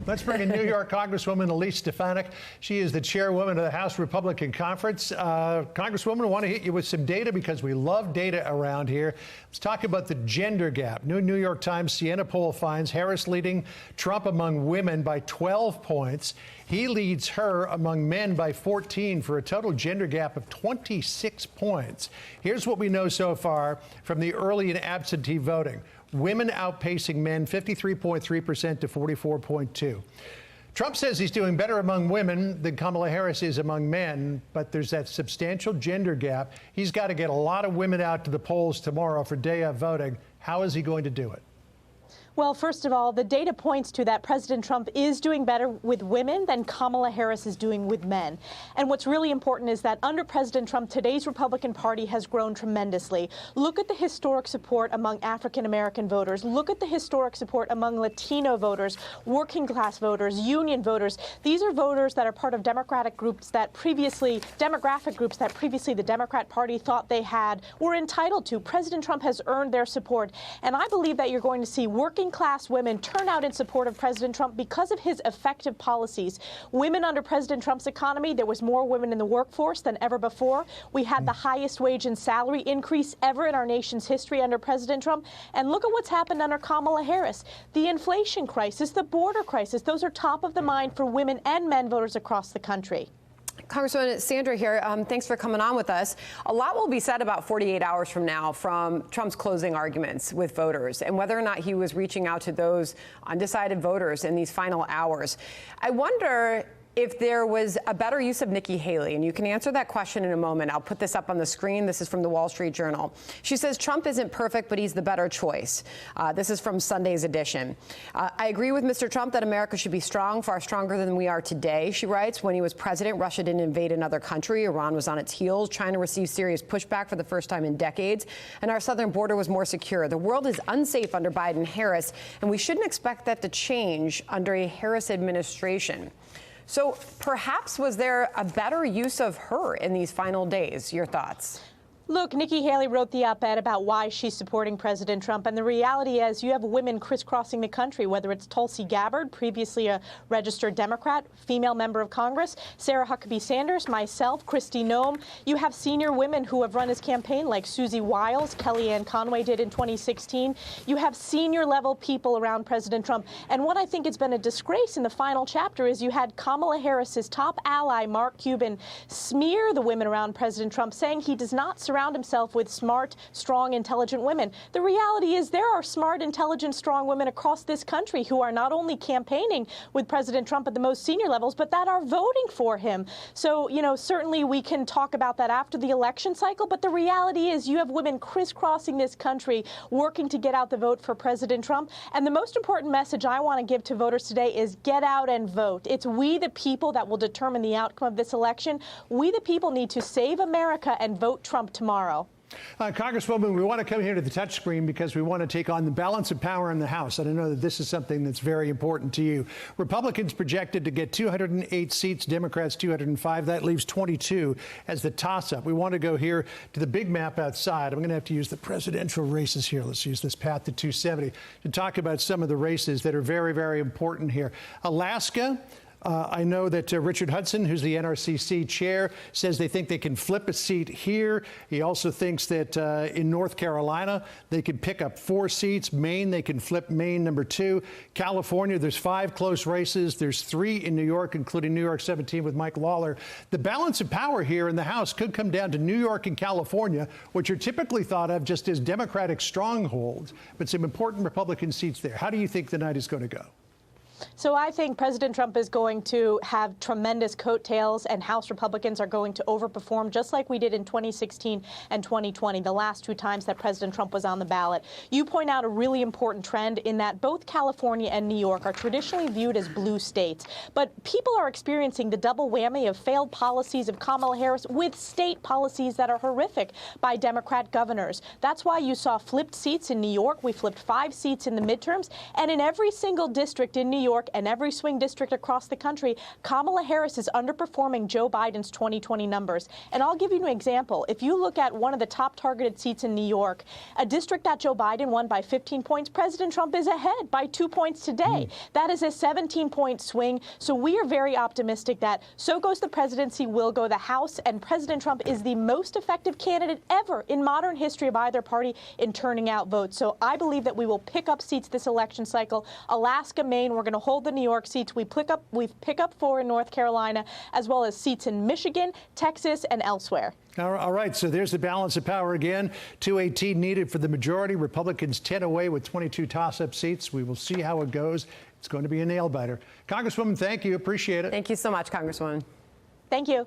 Let's bring in New York Congresswoman Elise Stefanik. She is the chairwoman of the House Republican Conference. Congresswoman, I want to hit you with some data because we love data around here. Let's talk about the gender gap. New New York Times Siena poll finds Harris leading Trump among women by 12 points. He leads her among men by 14 for a total gender gap of 26 points. Here's what we know so far from the early and absentee voting. Women outpacing men 53.3% to 44.2%. Trump says he's doing better among women than Kamala Harris is among men, but there's that substantial gender gap. He's got to get a lot of women out to the polls tomorrow for day of voting. How is he going to do it? Well, first of all, the data points to that President Trump is doing better with women than Kamala Harris is doing with men. And what's really important is that under President Trump, today's Republican Party has grown tremendously. Look at the historic support among African-American voters. Look at the historic support among Latino voters, working class voters, union voters. These are voters that are part of demographic groups that previously the Democrat Party thought they were entitled to. President Trump has earned their support. And I believe that you're going to see working class women turn out in support of President Trump because of his effective policies. Women under President Trump's economy, there was more women in the workforce than ever before. We had the highest wage and salary increase ever in our nation's history under President Trump. And look at what's happened under Kamala Harris. The inflation crisis, the border crisis, those are top of the mind for women and men voters across the country. Congresswoman Sandra here, thanks for coming on with us. A lot will be said about 48 hours from now from Trump's closing arguments with voters and whether or not he was reaching out to those undecided voters in these final hours. I wonder if there was a better use of Nikki Haley, and you can answer that question in a moment. I'll put this up on the screen. This is from the Wall Street Journal. She says Trump isn't perfect, but he's the better choice. This is from Sunday's edition. I agree with Mr. Trump that America should be strong, far stronger than we are today, she writes. When he was president, Russia didn't invade another country. Iran was on its heels. China received serious pushback for the first time in decades, and our southern border was more secure. The world is unsafe under Biden-Harris, and we shouldn't expect that to change under a Harris administration. So perhaps was there a better use of her in these final days? Your thoughts? Look, Nikki Haley wrote the op-ed about why she's supporting President Trump, and the reality is you have women crisscrossing the country, whether it's Tulsi Gabbard, previously a registered Democrat, female member of Congress, Sarah Huckabee Sanders, myself, Kristi Noem. You have senior women who have run his campaign, like Susie Wiles, Kellyanne Conway did in 2016. You have senior-level people around President Trump. And what I think has been a disgrace in the final chapter is you had Kamala Harris's top ally, Mark Cuban, smear the women around President Trump, saying he does not surround himself with smart, strong, intelligent women. The reality is there are smart, intelligent, strong women across this country who are not only campaigning with President Trump at the most senior levels, but that are voting for him. So, you know, certainly we can talk about that after the election cycle, but the reality is you have women crisscrossing this country working to get out the vote for President Trump. And the most important message I want to give to voters today is get out and vote. It's we the people that will determine the outcome of this election. We the people need to save America and vote Trump tomorrow. Congresswoman, we want to come here to the touchscreen because we want to take on the balance of power in the House. And I know that this is something that's very important to you. Republicans projected to get 208 seats, Democrats 205. That leaves 22 as the toss-up. We want to go here to the big map outside. I'm going to have to use the presidential races here. Let's use this path to 270 to talk about some of the races that are very, very important here. Alaska. I know that Richard Hudson, who's the NRCC chair, says they think they can flip a seat here. He also thinks that in North Carolina, they could pick up 4 seats. Maine, they can flip Maine number 2. California, there's 5 close races. There's 3 in New York, including New York 17 with Mike Lawler. The balance of power here in the House could come down to New York and California, which are typically thought of just as Democratic strongholds, but some important Republican seats there. How do you think the night is going to go? So I think President Trump is going to have tremendous coattails, and House Republicans are going to overperform, just like we did in 2016 and 2020, the last 2 times that President Trump was on the ballot. You point out a really important trend in that both California and New York are traditionally viewed as blue states. But people are experiencing the double whammy of failed policies of Kamala Harris with state policies that are horrific by Democrat governors. That's why you saw flipped seats in New York. We flipped 5 seats in the midterms. And in every single district in New York and every swing district across the country, Kamala Harris is underperforming Joe Biden's 2020 numbers. And I'll give you an example. If you look at one of the top targeted seats in New York, a district that Joe Biden won by 15 points, President Trump is ahead by 2 points today. That is a 17-point swing. So we are very optimistic that so goes the presidency, will go the House, and President Trump is the most effective candidate ever in modern history of either party in turning out votes. So I believe that we will pick up seats this election cycle. Alaska, Maine, we're going to hold the New York seats. We pick up 4 in North Carolina, as well as seats in Michigan, Texas, and elsewhere. All right, so there's the balance of power again. 218 needed for the majority. Republicans 10 away with 22 toss-up seats. We will see how it goes. It's going to be a nail-biter. Congresswoman, thank you. Appreciate it. Thank you so much, Congresswoman. Thank you.